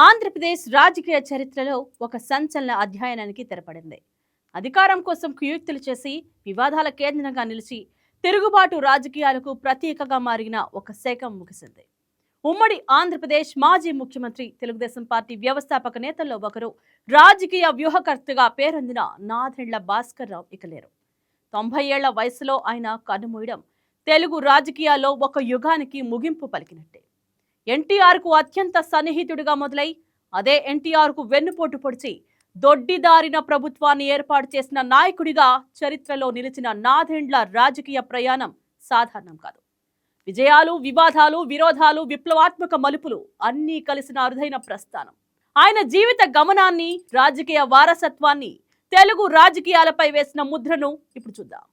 ఆంధ్రప్రదేశ్ రాజకీయ చరిత్రలో ఒక సంచలన అధ్యయనానికి తెరపడింది. అధికారం కోసం కుయుక్తులు చేసి వివాదాల కేంద్రంగా నిలిచి తిరుగుబాటు రాజకీయాలకు ప్రతీకగా మారిన ఒక శకం ముగిసింది. ఉమ్మడి ఆంధ్రప్రదేశ్ మాజీ ముఖ్యమంత్రి, తెలుగుదేశం పార్టీ వ్యవస్థాపక నేతల్లో ఒకరు, రాజకీయ వ్యూహకర్తగా పేరొందిన నాదెండ్ల భాస్కర్ రావు ఇక లేరు. 90 ఏళ్ల వయసులో ఆయన కన్నుమూయడం తెలుగు రాజకీయాల్లో ఒక యుగానికి ముగింపు పలికినట్టే. ఎన్టీఆర్ కు అత్యంత సన్నిహితుడిగా మొదలై అదే ఎన్టీఆర్ కు వెన్నుపోటు పొడిచి దొడ్డిదారిన ప్రభుత్వాన్ని ఏర్పాటు చేసిన నాయకుడిగా చరిత్రలో నిలిచిన నాదెండ్ల రాజకీయ ప్రయాణం సాధారణం కాదు. విజయాలు, వివాదాలు, విరోధాలు, విప్లవాత్మక మలుపులు అన్నీ కలిసిన అరుదైన ప్రస్థానం. ఆయన జీవిత గమనాన్ని, రాజకీయ వారసత్వాన్ని, తెలుగు రాజకీయాలపై వేసిన ముద్రను ఇప్పుడు చూద్దాం.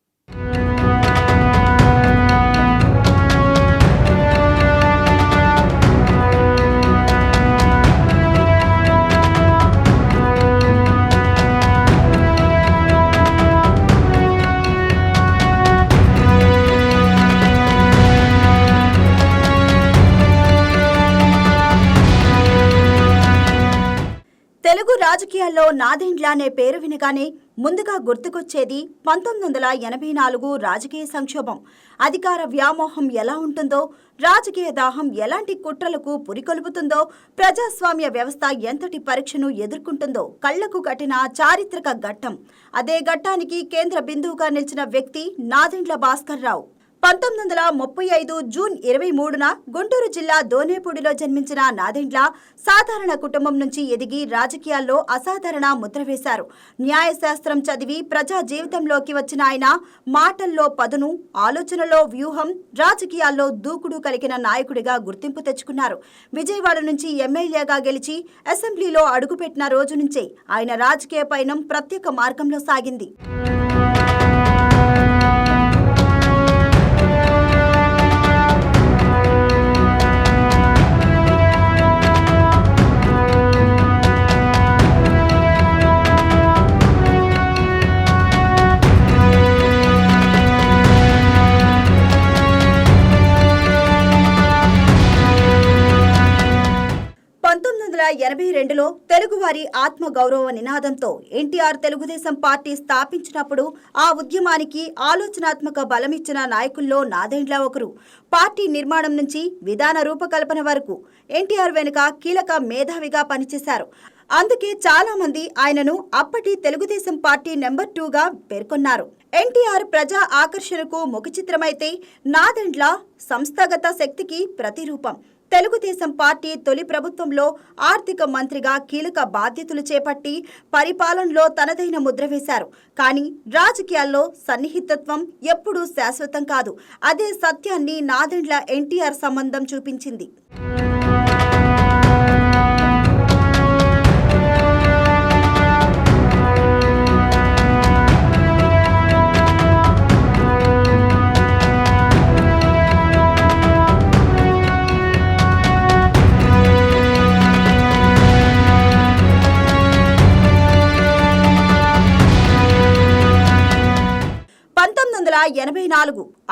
తెలుగు రాజకీయాల్లో నాదెండ్ల అనే పేరు వినగానే ముందుగా గుర్తుకొచ్చేది 1984 రాజకీయ సంక్షోభం. అధికార వ్యామోహం ఎలా ఉంటుందో, రాజకీయ దాహం ఎలాంటి కుట్రలకు పురికొల్పుతుందో, ప్రజాస్వామ్య వ్యవస్థ ఎంతటి పరీక్షను ఎదుర్కొంటుందో కళ్లకు కట్టిన చారిత్రక ఘట్టం. అదే ఘట్టానికి కేంద్ర బిందువుగా నిలిచిన వ్యక్తి నాదెండ్ల భాస్కర్ రావు. 1935 జూన్ 23న గుంటూరు జిల్లా దోనేపూడిలో జన్మించిన నాదెండ్ల సాధారణ కుటుంబం నుంచి ఎదిగి రాజకీయాల్లో అసాధారణ ముద్ర వేశారు. న్యాయశాస్త్రం చదివి ప్రజా జీవితంలోకి వచ్చిన ఆయన మాటల్లో పదును, ఆలోచనలో వ్యూహం, రాజకీయాల్లో దూకుడు కలిగిన నాయకుడిగా గుర్తింపు తెచ్చుకున్నారు. విజయవాడ నుంచి ఎమ్మెల్యేగా గెలిచి అసెంబ్లీలో అడుగుపెట్టిన రోజు నుంచే ఆయన రాజకీయ పయనం ప్రత్యేక మార్గంలో సాగింది. 1982లో తెలుగువారి ఆత్మగౌరవ నినాదంతో ఎన్టీఆర్ తెలుగుదేశం పార్టీ స్థాపించినప్పుడు ఆ ఉద్యమానికి ఆలోచనాత్మక బలమిచ్చిన నాయకుల్లో నాదెండ్ల ఒకరు. పార్టీ నిర్మాణం నుంచి విధాన రూపకల్పన వరకు ఎన్టీఆర్ వెనుక కీలక మేధావిగా పనిచేశారు. అందుకే చాలా మంది ఆయనను అప్పటి తెలుగుదేశం పార్టీ నెంబర్ 2గా పేర్కొన్నారు. ఎన్టీఆర్ ప్రజా ఆకర్షణకు ముఖచిత్రమైతే నాదెండ్ల సంస్థాగత శక్తికి ప్రతిరూపం. తెలుగుదేశం పార్టీ తొలి ప్రభుత్వంలో ఆర్థిక మంత్రిగా కీలక బాధ్యతలు చేపట్టి పరిపాలనలో తనదైన ముద్ర వేశారు. కానీ రాజకీయాల్లో సన్నిహితత్వం ఎప్పుడూ శాశ్వతం కాదు. అదే సత్యాన్ని నాదెండ్ల ఎన్టీఆర్ సంబంధం చూపించింది.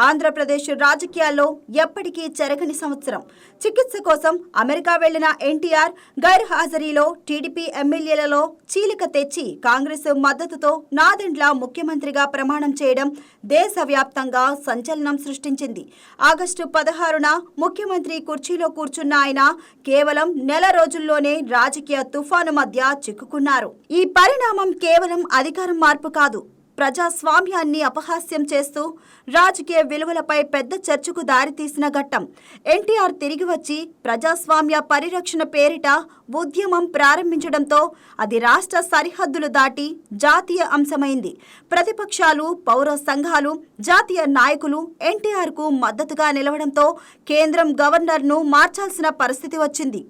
ఆంధ్రప్రదేశ్ రాజకీయాల్లో ఎప్పటికీ చెరగని సంవత్సరం. చికిత్స కోసం అమెరికా వెళ్లిన ఎన్టీఆర్ గైర్హాజరీలో టీడీపీ ఎమ్మెల్యేలలో చీలిక తెచ్చి కాంగ్రెస్ మద్దతుతో నాదెండ్ల ముఖ్యమంత్రిగా ప్రమాణం చేయడం దేశవ్యాప్తంగా సంచలనం సృష్టించింది. ఆగస్టు 16న ముఖ్యమంత్రి కుర్చీలో కూర్చున్న ఆయన కేవలం నెల రోజుల్లోనే రాజకీయ తుఫాను మధ్య చిక్కుకున్నారు. ఈ పరిణామం కేవలం అధికారం మార్పు కాదు, ప్రజాస్వామ్యాన్ని అపహాస్యం చేస్తూ రాజకీయ విలువలపై పెద్ద చర్చకు దారితీసిన ఘట్టం. ఎన్టీఆర్ తిరిగి వచ్చి ప్రజాస్వామ్య పరిరక్షణ పేరిట ఉద్యమం ప్రారంభించడంతో అది రాష్ట్ర సరిహద్దులు దాటి జాతీయ అంశమైంది. ప్రతిపక్షాలు, పౌర సంఘాలు, జాతీయ నాయకులు ఎన్టీఆర్కు మద్దతుగా నిలవడంతో కేంద్రం గవర్నర్ను మార్చాల్సిన పరిస్థితి వచ్చింది.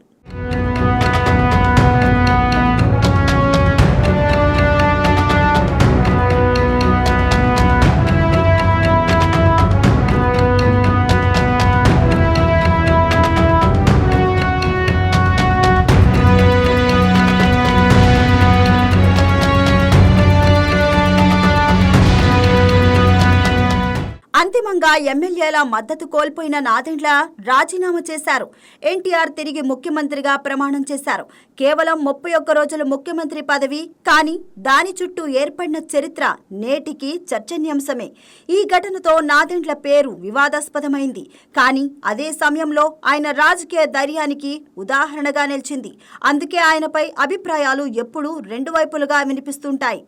అంతిమంగా ఎమ్మెల్యేల మద్దతు కోల్పోయిన నాదెండ్ల రాజీనామా చేశారు. ఎన్టీఆర్ తిరిగి ముఖ్యమంత్రిగా ప్రమాణం చేశారు. కేవలం 31 రోజుల ముఖ్యమంత్రి పదవి, కానీ దాని చుట్టూ ఏర్పడిన చరిత్ర నేటికి చర్చనీయాంశమే. ఈ ఘటనతో నాదెండ్ల పేరు వివాదాస్పదమైంది. కానీ అదే సమయంలో ఆయన రాజకీయ ధైర్యానికి ఉదాహరణగా నిలిచింది. అందుకే ఆయనపై అభిప్రాయాలు ఎప్పుడూ రెండు వైపులుగా వినిపిస్తుంటాయి.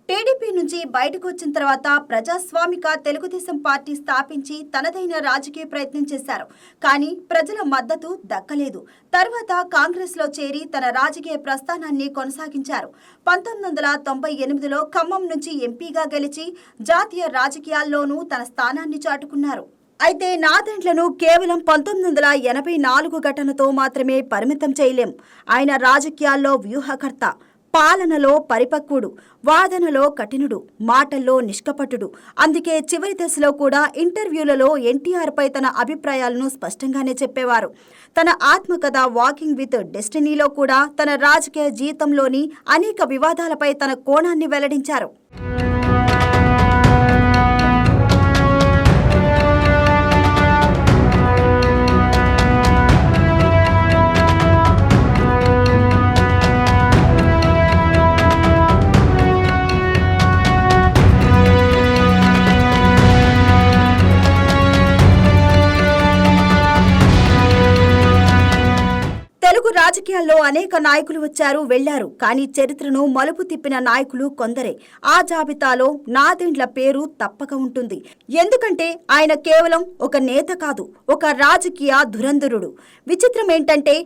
టీడీపీ నుంచి బయటకు వచ్చిన తర్వాత ప్రజాస్వామిక తెలుగుదేశం పార్టీ స్థాపించి తనదైన రాజకీయ ప్రయత్నం చేశారు. కానీ ప్రజల మద్దతు దక్కలేదు. తర్వాత కాంగ్రెస్లో చేరి తన రాజకీయ ప్రస్థానాన్ని కొనసాగించారు. 1998లో ఖమ్మం నుంచి ఎంపీగా గెలిచి జాతీయ రాజకీయాల్లోనూ తన స్థానాన్ని చాటుకున్నారు. అయితే నాదెండ్లను కేవలం 1984 ఘటనతో మాత్రమే పరిమితం చేయలేం. ఆయన రాజకీయాల్లో వ్యూహకర్త, పాలనలో పరిపక్వుడు, వాదనలో కఠినుడు, మాటల్లో నిష్కపటుడు. అందుకే చివరి దశలో కూడా ఇంటర్వ్యూలలో ఎన్టీఆర్పై తన అభిప్రాయాలను స్పష్టంగానే చెప్పేవారు. తన ఆత్మకథ వాకింగ్ విత్ డెస్టినీలో కూడా తన రాజకీయ జీవితంలోని అనేక వివాదాలపై తన కోణాన్ని వెల్లడించారు. తెలుగు రాజకీయాల్లో అనేక నాయకులు వచ్చారు, వెళ్లారు. కానీ చరిత్రను మలుపు తిప్పిన నాయకులు కొందరే. ఆ జాబితాలో నాదెండ్ల పేరు తప్పక ఉంటుంది. ఎందుకంటే ఆయన కేవలం ఒక నేత కాదు, ఒక రాజకీయ ధురంధరుడు. విచిత్రం ఏంటంటే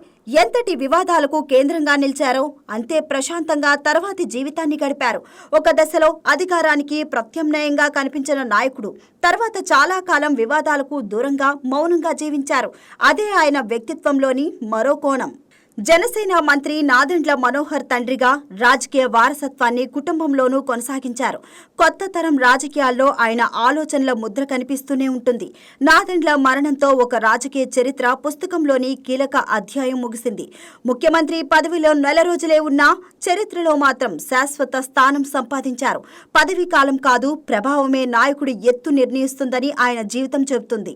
ఎంతటి వివాదాలకు కేంద్రంగా నిలిచారో అంతే ప్రశాంతంగా తర్వాతి జీవితాన్ని గడిపారు. ఒక దశలో అధికారానికి ప్రత్యామ్నాయంగా కనిపించిన నాయకుడు తర్వాత చాలా కాలం వివాదాలకు దూరంగా మౌనంగా జీవించారు. అదే ఆయన వ్యక్తిత్వంలోని మరో కోణం. జనసేన మంత్రి నాదెండ్ల మనోహర్ తండ్రిగా రాజకీయ వారసత్వాన్ని కుటుంబంలోనూ కొనసాగించారు. కొత్త తరం రాజకీయాల్లో ఆయన ఆలోచనల ముద్ర కనిపిస్తూనే ఉంటుంది. నాదెండ్ల మరణంతో ఒక రాజకీయ చరిత్ర పుస్తకంలోని కీలక అధ్యాయం ముగిసింది. ముఖ్యమంత్రి పదవిలో నెల రోజులే ఉన్నా చరిత్రలో మాత్రం శాశ్వత స్థానం సంపాదించారు. పదవీ కాలం కాదు, ప్రభావమే నాయకుడి ఎత్తు నిర్ణయిస్తుందని ఆయన జీవితం చెబుతుంది.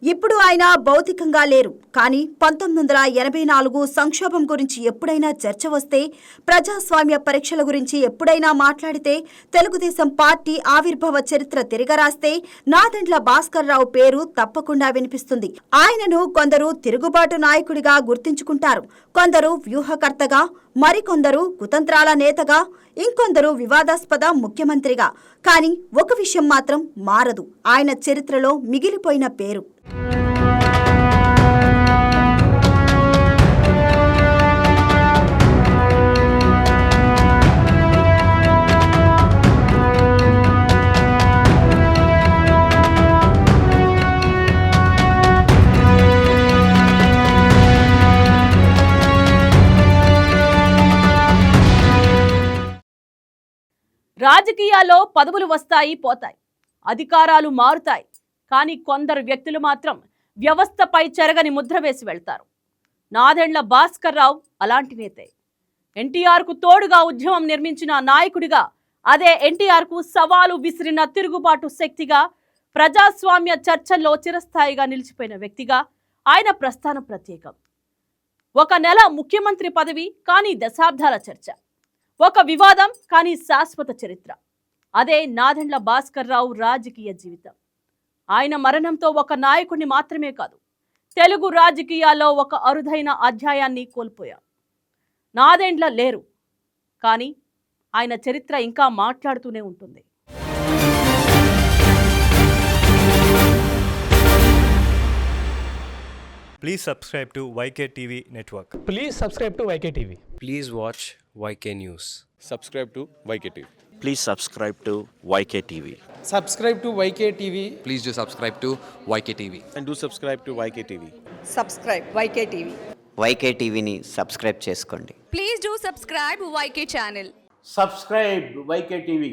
ఇప్పుడు ఆయన భౌతికంగా లేరు. కానీ 1984 సంక్షోభం గురించి ఎప్పుడైనా చర్చ వస్తే, ప్రజాస్వామ్య పరీక్షల గురించి ఎప్పుడైనా మాట్లాడితే, తెలుగుదేశం పార్టీ ఆవిర్భావ చరిత్ర తిరగరాస్తే నాదెండ్ల భాస్కర్ రావు పేరు తప్పకుండా వినిపిస్తుంది. ఆయనను కొందరు తిరుగుబాటు నాయకుడిగా గుర్తించుకుంటారు, కొందరు వ్యూహకర్తగా, మరికొందరు కుతంత్రాల నేతగా, ఇంకొందరు వివాదాస్పద ముఖ్యమంత్రిగా. కానీ ఒక విషయం మాత్రం మారదు, ఆయన చరిత్రలో మిగిలిపోయిన పేరు. రాజకీయాల్లో పదవులు వస్తాయి, పోతాయి, అధికారాలు మారుతాయి. కానీ కొందరు వ్యక్తులు మాత్రం వ్యవస్థపై చెరగని ముద్ర వేసి వెళ్తారు. నాదెండ్ల భాస్కర్ రావు అలాంటి నేతే. ఎన్టీఆర్కు తోడుగా ఉద్యమం నిర్మించిన నాయకుడిగా, అదే ఎన్టీఆర్కు సవాలు విసిరిన తిరుగుబాటు శక్తిగా, ప్రజాస్వామ్య చర్చల్లో చిరస్థాయిగా నిలిచిపోయిన వ్యక్తిగా ఆయన ప్రస్థానం ప్రత్యేకం. ఒక నెల ముఖ్యమంత్రి పదవి, కానీ దశాబ్దాల చర్చ. ఒక వివాదం, కానీ శాశ్వత చరిత్ర. అదే నాదెండ్ల భాస్కర్ రావు రాజకీయ జీవితం. ఆయన మరణంతో ఒక నాయకుడిని మాత్రమే కాదు, తెలుగు రాజకీయాల్లో ఒక అరుదైన అధ్యాయాన్ని కోల్పోయాం. నాదెండ్ల లేరు, కానీ ఆయన చరిత్ర ఇంకా మాట్లాడుతూనే ఉంటుంది. Please subscribe to YK TV Network. Please subscribe to YK TV. Please watch YK News. Subscribe to YKTV. Please subscribe to YKTV. Subscribe to YK TV. Please do subscribe to YK TV. And do subscribe to YKTV. Subscribe YKTV. YK టీవీని subscribe చేసుకోండి. Please do subscribe YK channel. Subscribe YK TV.